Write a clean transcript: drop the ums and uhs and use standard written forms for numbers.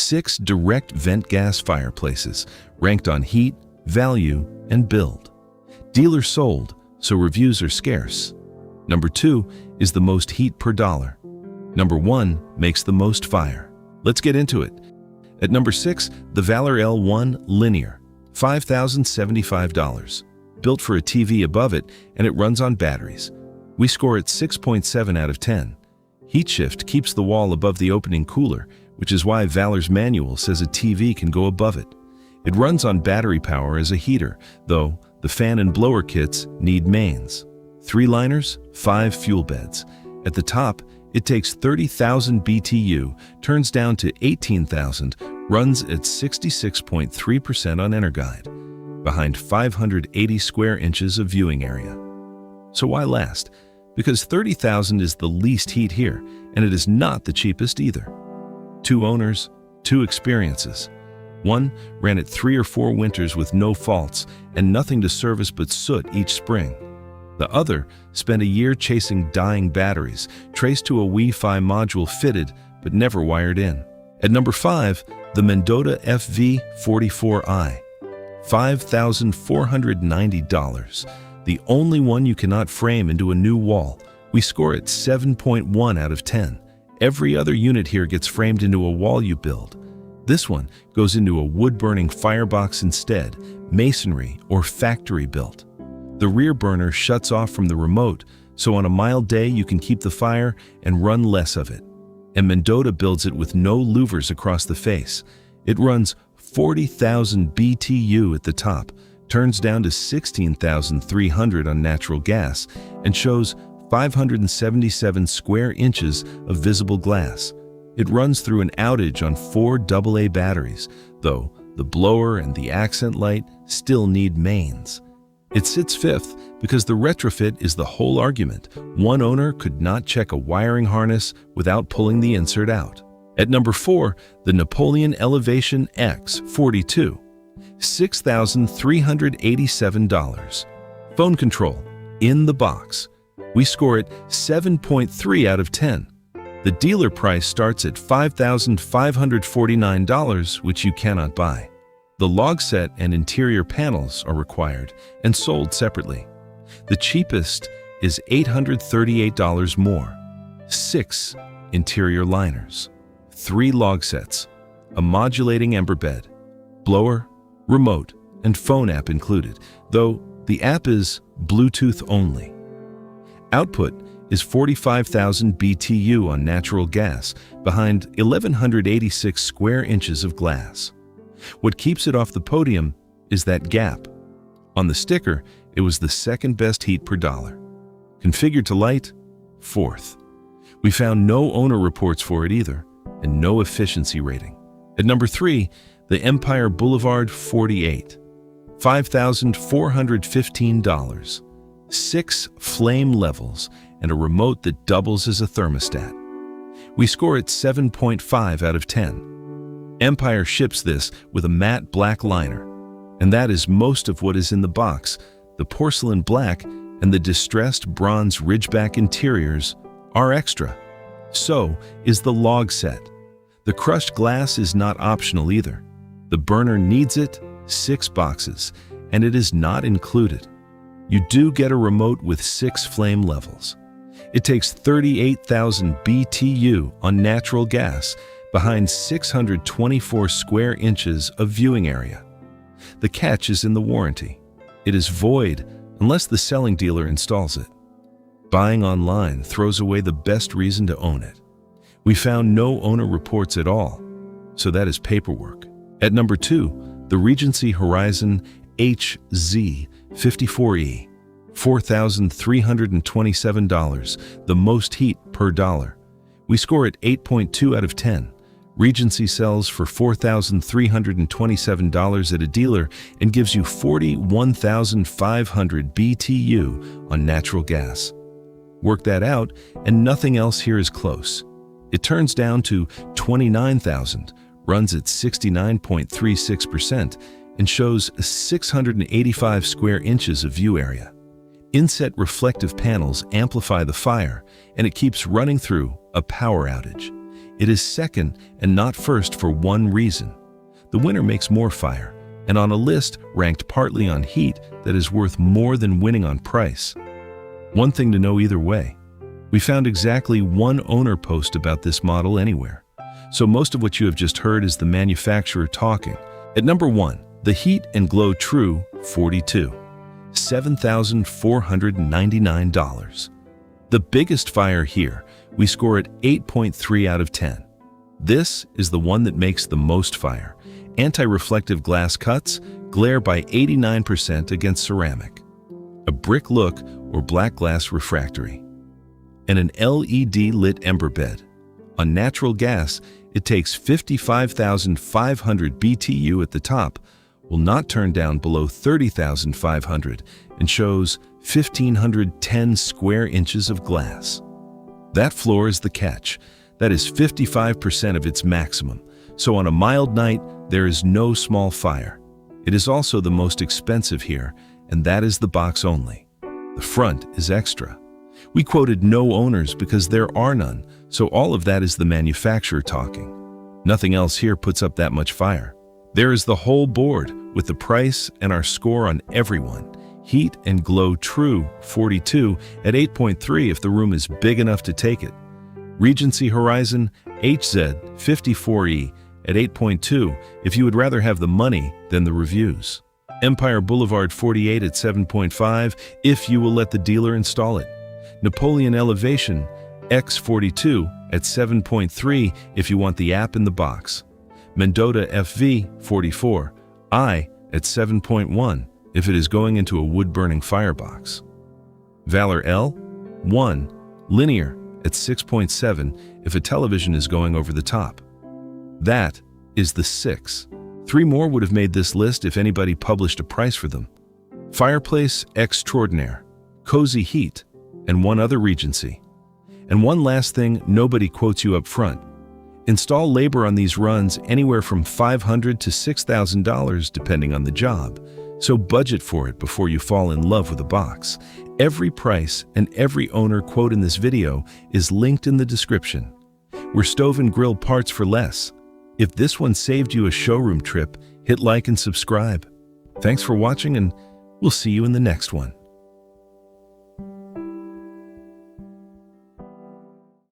6 direct vent gas fireplaces, ranked on heat, value, and build. Dealer sold, so reviews are scarce. Number 2 is the most heat per dollar. Number 1 makes the most fire. Let's get into it. At number 6, the Valor L1 Linear, $5,075. Built for a TV above it, and it runs on batteries. We score it 6.7 out of 10. Heat shift keeps the wall above the opening cooler, which is why Valor's manual says a TV can go above it. It runs on battery power as a heater, though the fan and blower kits need mains. 3 liners, 5 fuel beds. At the top, it takes 30,000 BTU, turns down to 18,000, runs at 66.3% on EnerGuide, behind 580 square inches of viewing area. So why last? Because 30,000 is the least heat here, and it is not the cheapest either. 2 owners, 2 experiences. One ran it 3 or 4 winters with no faults and nothing to service but soot each spring. The other spent a year chasing dying batteries, traced to a Wi-Fi module fitted but never wired in. At number 5, the Mendota FV44i, $5,490. The only one you cannot frame into a new wall. We score it 7.1 out of 10. Every other unit here gets framed into a wall you build. This one goes into a wood-burning firebox instead, masonry or factory built. The rear burner shuts off from the remote, so on a mild day you can keep the fire and run less of it. And Mendota builds it with no louvers across the face. It runs 40,000 BTU at the top, turns down to 16,300 on natural gas, and shows 577 square inches of visible glass. It runs through an outage on 4 AA batteries, though the blower and the accent light still need mains. It sits 5th because the retrofit is the whole argument. One owner could not check a wiring harness without pulling the insert out. At number 4, the Napoleon Elevation X42, $6,387. Phone control, in the box. We score it 7.3 out of 10. The dealer price starts at $5,549, which you cannot buy. The log set and interior panels are required and sold separately. The cheapest is $838 more. 6 interior liners, 3 log sets, a modulating ember bed, blower, remote, and phone app included, though the app is Bluetooth only. Output is 45,000 BTU on natural gas behind 1,186 square inches of glass. What keeps it off the podium is that gap. On the sticker, it was the second best heat per dollar. Configured to light, 4th. We found no owner reports for it either, and no efficiency rating. At number 3, the Empire Boulevard 48, $5,415. 6 flame levels and a remote that doubles as a thermostat. We score it 7.5 out of 10. Empire ships this with a matte black liner, and that is most of what is in the box. The porcelain black and the distressed bronze ridgeback interiors are extra. So is the log set. The crushed glass is not optional either. The burner needs it, 6 boxes, and it is not included. You do get a remote with 6 flame levels. It takes 38,000 BTU on natural gas behind 624 square inches of viewing area. The catch is in the warranty. It is void unless the selling dealer installs it. Buying online throws away the best reason to own it. We found no owner reports at all, so that is paperwork. At number 2, the Regency Horizon HZ54E, $4,327, the most heat per dollar. We score it 8.2 out of 10. Regency sells for $4,327 at a dealer and gives you 41,500 BTU on natural gas. Work that out, and nothing else here is close. It turns down to 29,000, runs at 69.36%, and shows 685 square inches of view area. Inset reflective panels amplify the fire, and it keeps running through a power outage. It is second and not first for one reason. The winner makes more fire, and on a list ranked partly on heat that is worth more than winning on price. One thing to know either way, we found exactly one owner post about this model anywhere. So most of what you have just heard is the manufacturer talking. At number 1, the Heat and Glow True 42, $7,499. The biggest fire here, we score at 8.3 out of 10. This is the one that makes the most fire. Anti-reflective glass cuts glare by 89% against ceramic. A brick look or black glass refractory. And an LED lit ember bed. On natural gas, it takes 55,500 BTU at the top, will not turn down below 30,500, and shows 1,510 square inches of glass. That floor is the catch. That is 55% of its maximum. So on a mild night, there is no small fire. It is also the most expensive here, and that is the box only. The front is extra. We quoted no owners because there are none, so all of that is the manufacturer talking. Nothing else here puts up that much fire. There is the whole board with the price and our score on everyone. Heat and Glow True 42 at 8.3 if the room is big enough to take it. Regency Horizon HZ 54E at 8.2 if you would rather have the money than the reviews. Empire Boulevard 48 at 7.5 if you will let the dealer install it. Napoleon Elevation X42 at 7.3 if you want the app in the box. Mendota FV 44 I at 7.1 if it is going into a wood-burning firebox. Valor L1 Linear at 6.7 if a television is going over the top. That is the 6. 3 more would have made this list if anybody published a price for them. Fireplace Extraordinaire, Cozy Heat, and one other Regency. And one last thing nobody quotes you up front. Install labor on these runs anywhere from $500 to $6,000 depending on the job, so budget for it before you fall in love with a box. Every price and every owner quote in this video is linked in the description. We're stove and grill parts for less. If this one saved you a showroom trip, hit like and subscribe. Thanks for watching, and we'll see you in the next one.